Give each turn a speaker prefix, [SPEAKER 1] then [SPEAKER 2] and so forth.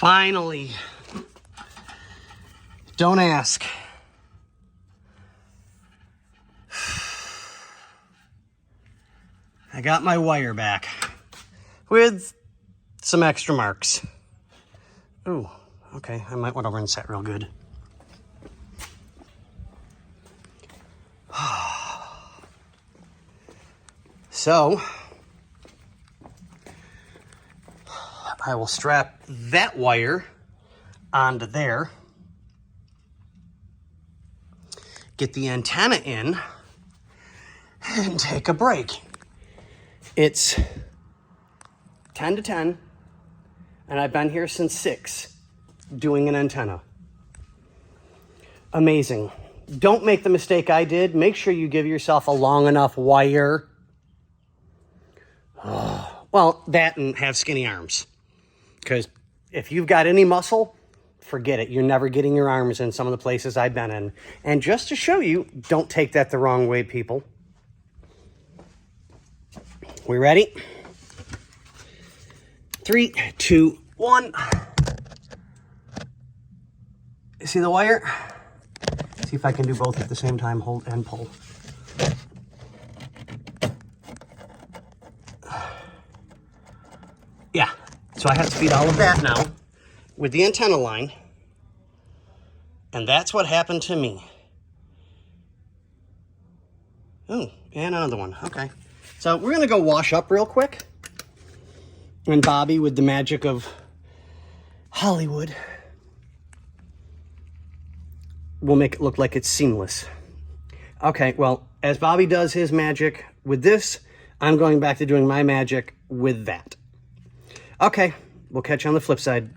[SPEAKER 1] Finally. Don't ask. I got my wire back with some extra marks. Ooh, okay, I might want to rinse that real good. So, I will strap that wire onto there, get the antenna in, and take a break. It's 10 to 10, and I've been here since 6 doing an antenna. Amazing. Don't make the mistake I did. Make sure you give yourself a long enough wire. Oh, well, that and have skinny arms. Because if you've got any muscle, forget it. You're never getting your arms in some of the places I've been in. And just to show you, don't take that the wrong way, people. We ready? 3, 2, 1. See the wire? See if I can do both at the same time, hold and pull. Yeah, so I have to feed all of that now with the antenna line. And that's what happened to me. Oh, and another one, okay. So we're gonna go wash up real quick. And Bobby, with the magic of Hollywood, will make it look like it's seamless. Okay, well, as Bobby does his magic with this, I'm going back to doing my magic with that. Okay, we'll catch you on the flip side.